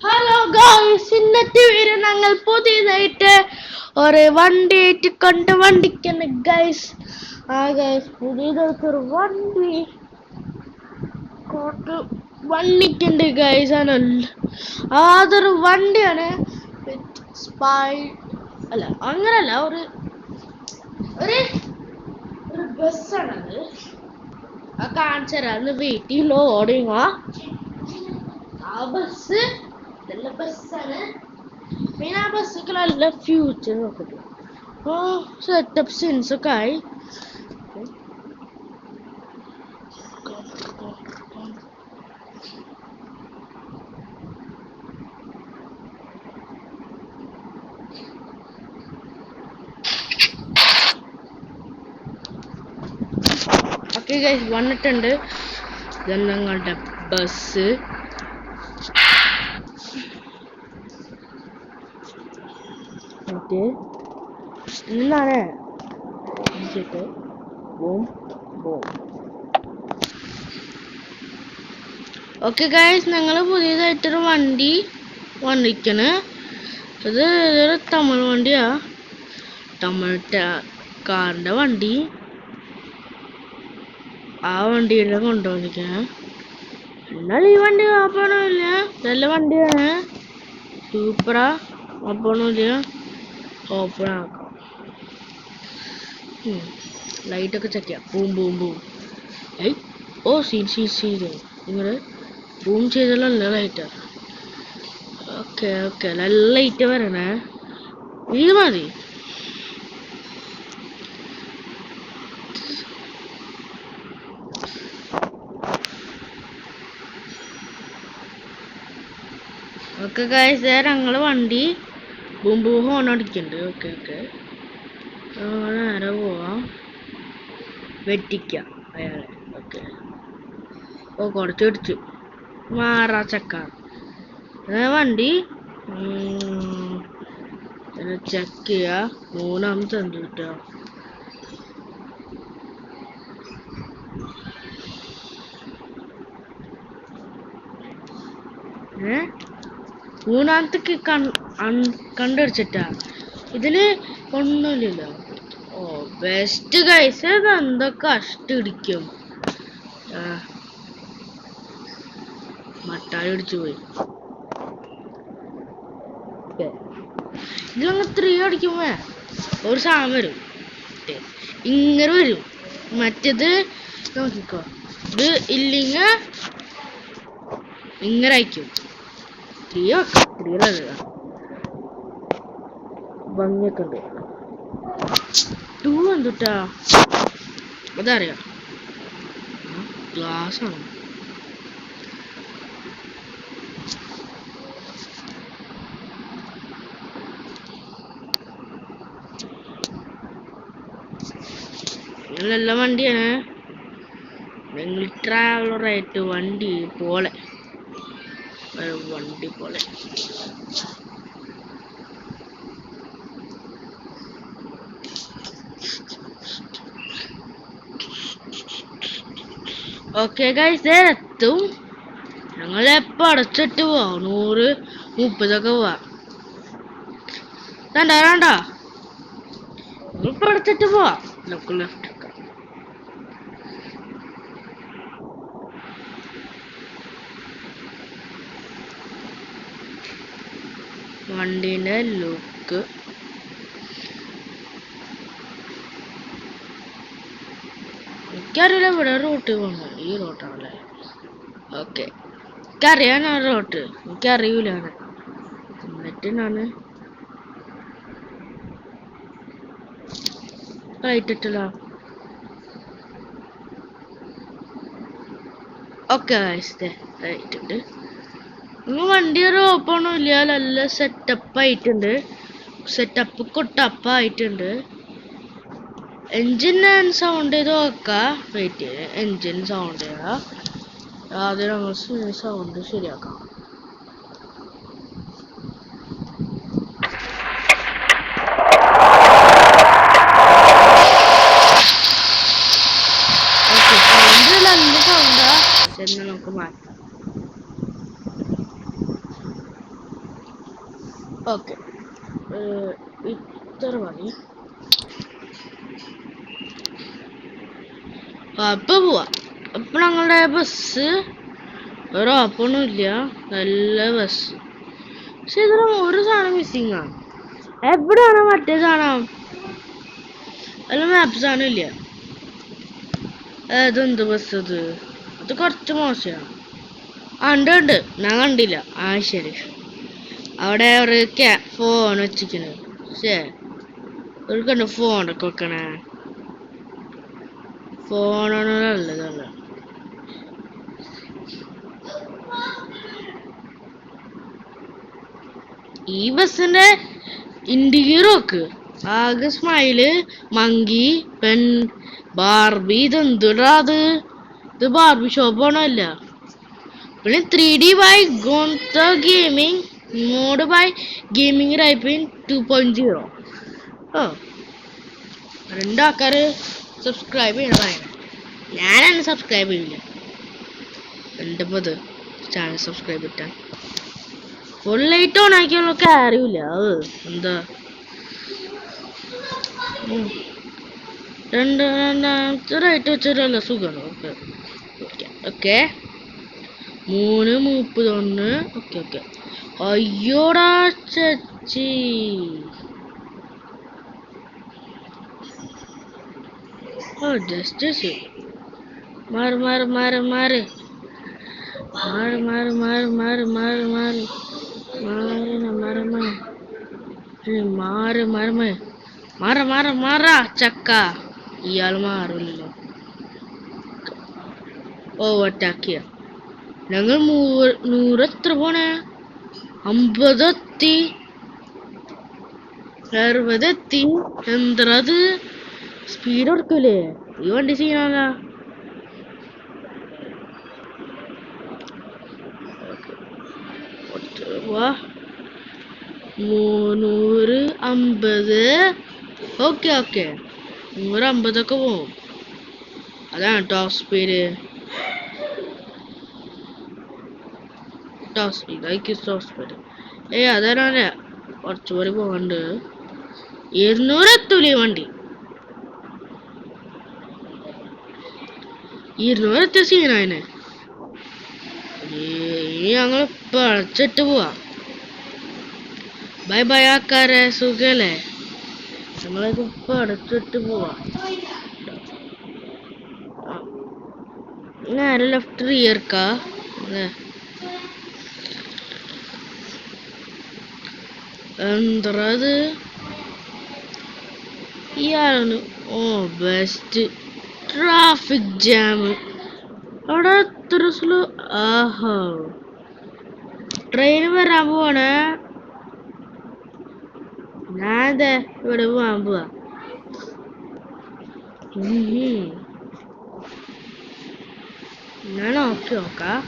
Hello guys, ഇന്നത്തെ video ഞങ്ങൾ പുതിയതായിട്ട് ഒരു വണ്ടിയായിട്ട് കൊണ്ട് വണ്ടിക്കാണ് ഗൈസ്. ഗൈസ്, പുതിയതായിട്ടൊരു വണ്ടിക്കുണ്ട് ഗൈസ്. അതൊരു വണ്ടിയാണ്. സ്പൈ അല്ല, അങ്ങനല്ല, ഒരു ബസ്സാണത്. കാണിച്ചു തരാം. വീട്ടിൽ ലോഡിങ് ആ ബസ് നല്ല ബസ്സാണ്. പിന്നെ ആ ബസ്സൊക്കെ നല്ല ഫ്യൂച്ചർ നോക്കട്ടെ. സെറ്റപ്പ് സീൻസൊക്കെ ആയി. ഓക്കെ ഗൈസ്, വന്നിട്ടുണ്ട് ഞങ്ങളുടെ ബസ്. എന്താണ് ഓക്കെ ഗൈസ്, ഞങ്ങൾ പുതിയതായിട്ടൊരു വണ്ടി വന്നിരിക്കണ്. ഇത് ഒരു തമിഴ് വണ്ടിയാ, തമിഴ് കാറിൻ്റെ വണ്ടി. ആ വണ്ടിയുടെ കൊണ്ടുവന്നിരിക്കണേ. എന്നാൽ ഈ വണ്ടി കുഴപ്പമൊന്നുമില്ല, നല്ല വണ്ടിയാണ്, സൂപ്പറാ. കുഴപ്പമൊന്നുമില്ല, ഓപ്പൺ ആക്കാം. ലൈറ്റൊക്കെ ചെക്ക് ചെയ്യാം. Boom boom boom. സീൻ നിങ്ങൾ ബൂം ചെയ്തല്ലോ ലൈറ്റ്. ഓക്കെ ഓക്കെ, നല്ല ലൈറ്റ് വരണേ. ഇത് മതി. ഓക്കെ ഗൈസ്, ഞങ്ങൾ വണ്ടി ബൂം ബൂം ഹോൺ അടിക്കുന്നുണ്ട്. ഓക്കെ ഓക്കെ, നേരെ പോവാം. വെട്ടിക്കാം അയാളെ. ഓക്കെ, കുറച്ച് പിടിച്ചു മാറാ ചക്ക. വണ്ടി ചെക്ക് ചെയ്യാ. മൂന്നാമത്തെ എന്ത് കിട്ടുക? മൂന്നാമത്തേക്ക് കണ്ടുപിടിച്ചിട്ടാ. ഇതില് ഒന്നുമില്ലല്ലോ. ബെസ്റ്റ് ഗൈസ്, എന്തൊക്കെ കഷ്ടിടിക്കും. മട്ടായി അടിച്ചു പോയി. ഇതിലങ്ങ് 3 അടിക്കുമ്പോ ഒരു സാധനം വരും, ഇങ്ങനെ വരും. മറ്റേത് നോക്കിക്കോ, ഇത് ഇല്ലെങ്കിൽ ഇങ്ങനെ അയക്കും. 3 വെക്കാം. 3 ഭംഗിയൊക്കെ ഉണ്ട്. 2 എന്തുട്ടാ അതറിയാം, ഗ്ലാസ് ആണ്. നല്ല വണ്ടിയാണ്, നിങ്ങൾ ട്രാവലറായിട്ട് വണ്ടി പോലെ. ഓക്കെ ഗൈസ്, എത്തും. ഞങ്ങൾ എപ്പോൾ അടച്ചിട്ട് പോവാം. 100-30 പോവാം. വേണ്ട, ഇപ്പൊ അടച്ചിട്ട് പോവാം. ലെഫ്റ്റ് വണ്ടീൻ്റെ ലുക്ക്. എനിക്കറിയില്ല ഇവിടെ റൂട്ട് പോകണം. ഈ റൂട്ടാണല്ലേ. ഓക്കെ, എനിക്കറിയാൻ ആ റൂട്ട്, എനിക്കറിയൂലാണ്. എന്നിട്ട് ഞാൻ റൈറ്റ് ഇട്ടില്ല. ഓക്കെ റൈറ്റ് ഉണ്ട്. വണ്ടി ഒരു ഓപ്പണും ഇല്ല, നല്ല സെറ്റപ്പ് ആയിട്ടുണ്ട്. സെറ്റപ്പ് കൊട്ടപ്പായിട്ടുണ്ട്. എൻജിൻ സൗണ്ട് ചെയ്ത് നോക്കാം. വെയിറ്റ്, എൻജിൻ സൗണ്ട് ചെയ്യാം. ആദ്യം നമ്മൾ സൗണ്ട് ശരിയാക്കാം. ഓക്കെ, സൗണ്ട് നല്ല സൗണ്ടാ. നമുക്ക് മാറ്റാം. ഓക്കെ, ഇത്ര മതി. അപ്പൊ പോവാ. അപ്പൊ ഞങ്ങളുടെ ബസ് ഒരു ഓപ്പണുമില്ല, നല്ല ബസ്. പക്ഷെ ഇതിന് ഒരു സാധനം മിസ്സിങ് ആണ്. എവിടെയാണ് മറ്റേ സാധനം? അല്ല, മാപ്പ് സാധനം ഇല്ല. അതെന്ത് ബസ് അത്? അത് കുറച്ച് മോശമാണ്. ഉണ്ട്, ഞാൻ കണ്ടില്ല. ശരി, അവിടെ ഒരു ഫോൺ വെച്ചിരിക്കണ്. ശേ, ഒരു കണ്ട് ഫോണൊക്കെ വെക്കണേ. ഫോണാണ് നല്ലതല്ല. ഈ ബസ്സിന്റെ ഇന്റീരിയർ നോക്ക്. ആകെ സ്മൈല്, മങ്കി, പെൻ, ബാർബി. ഇതെന്തുടാ അത്? ഇത് ബാർബി ഷോപ്പാണല്ല. പിന്നെ 3D by Gonta Gaming, Mode by Gaming Ripin 2.0. ഓ, രണ്ടാൾക്കാര് സബ്സ്ക്രൈബ് ചെയ്യണം പറയണേ. ഞാനാണ് സബ്സ്ക്രൈബ് ചെയ്യില്ല. എൻ്റെ പത് ചാനൽ സബ്സ്ക്രൈബ് ചെയ്തിട്ടാ ഫുൾ ലൈറ്റ് ഓൺ ആക്കിയൊക്കെ അറിയില്ല. എന്താ രണ്ടാമത്തെ റൈറ്റ് വെച്ചിട്ടല്ല സുഖമാണ്. Okay okay, 3:31. Okay okay. അയ്യോടാ ചച്ചി, ജസ്റ്റ് മാറ് മാറ് മാറ് മാറ് മാറ് മാറ് മാറ് മാറ് മാറ് മാറ് മാറ് മാറ് മാറ് മാറ മാറ മാറ ചക്ക. ഇയാൾ മാറില്ലല്ലോ. ഓവർടാക്കിയ. ഞങ്ങൾ 100 എത്ര പോണേ? 50 എത്തി, 60 എത്തി. എന്തത് സ്പീഡ് എടുക്കൂലേ ഈ വണ്ടി? സീനാല. 350. ഓക്കെ ഓക്കെ, 150 ഒക്കെ പോവും. അതാണ് ടോപ്പ് സ്പീഡ്. Top speed. അതാണ് കുറച്ചുകൂടി പോകണ്ട്. 200 എത്തൂലേ വണ്ടി? 200 എത്തിയ സീനായനെ. ഞങ്ങൾ പഴച്ചിട്ട് പോവാ. ബൈ ബൈ ആക്കാരെ, സുഖല്ലേ? നമ്മളൊക്കെ പടച്ചിട്ട് പോവാ. നേരെ ലെഫ്റ്റ് റിയർക്കാ. എന്തത് ഇയാളാണ്? ബെസ്റ്റ്. ട്രാഫിക് ജാം അവിടെ എത്ര സ്ലോ. ആഹോ, ട്രെയിൻ വരാൻ പോവാണ്. ഞാനതെ ഇവിടെ പോവാൻ പോവാ. ഞാൻ നോക്കാം.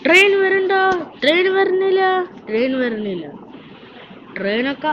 ട്രെയിൻ വരണ്ടോ? ട്രെയിൻ വരുന്നില്ല. ട്രെയിനൊക്കെ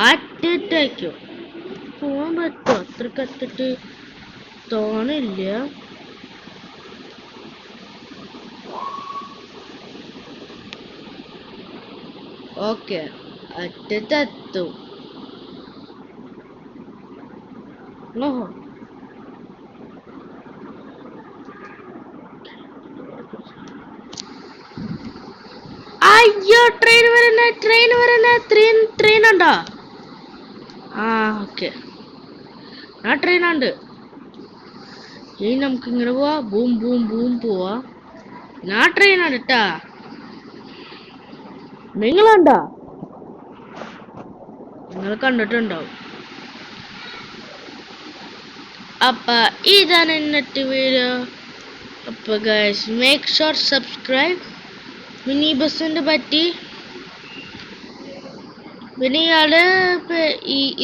ആറ്റിട്ടേക്കോ പോവാൻ പറ്റുമോ? അത്രക്ക് അത്തിട്ട് തോന്നില്ല. ഓക്കെ, അറ്റത്തെത്തും. അയ്യോ, ട്രെയിൻ വരണേ. ട്രെയിൻ ഉണ്ടോ? ഓക്കെ, ആ ട്രെയിൻ ഉണ്ട്. ഇനി നമുക്ക് ഇങ്ങനെ പോവാ. ബൂം ബൂം ബൂം പോവാ. ആ ട്രെയിൻ ഉണ്ട് കേട്ടാ. നിങ്ങളുണ്ടോ? നിങ്ങൾ കണ്ടിട്ടുണ്ടാവും. അപ്പൊ ഇതാണ് ഇന്നത്തെ വീഡിയോ. അപ്പൊ guys, make sure subscribe. Mini ബസ്സിന്റെ പറ്റി പിന്നെ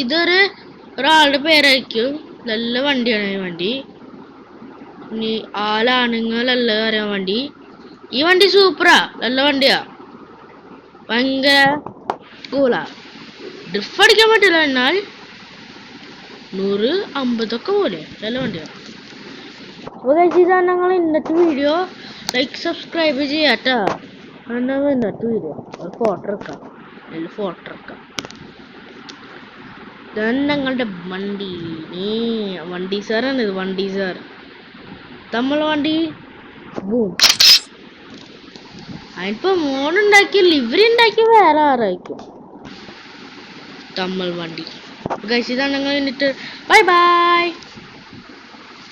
ഇതൊരു ഒരാളുടെ പേരായിരിക്കും. നല്ല വണ്ടിയാണ് ഈ വണ്ടി. ഇനി ആളാണുങ്ങളല്ല അറിയാൻ വണ്ടി. ഈ വണ്ടി സൂപ്പറാ, നല്ല വണ്ടിയാ, ഭയങ്കര കൂളാ. ഡ്രിഫ് അടിക്കാൻ പറ്റില്ല, എന്നാൽ 150 ഒക്കെ പോലെ നല്ല വണ്ടിയാണ്. അപ്പോൾ ഇതാണ് ഞങ്ങൾ ഇന്നത്തെ വീഡിയോ. ലൈക്ക് സബ്സ്ക്രൈബ് ചെയ്യാട്ടോ. എന്നാ ഇന്നത്തെ വീഡിയോ ഒരു ഫോട്ടോ എടുക്കാം. അതിൽ ഫോട്ടോ എടുക്കാം. ഇതാണ് ഞങ്ങളുടെ വണ്ടി. വണ്ടി സാറാണ് ഇത്, വണ്ടി സാർ. നമ്മളെ വണ്ടി അതിപ്പോ മോണുണ്ടാക്കി ലിവറി ഉണ്ടാക്കി വേറെ ആരായിരിക്കും. തമ്മൽ വണ്ടി. ഗൈസ് ഇതാണ് ഞങ്ങൾ എന്നിട്ട് ബൈ ബൈ.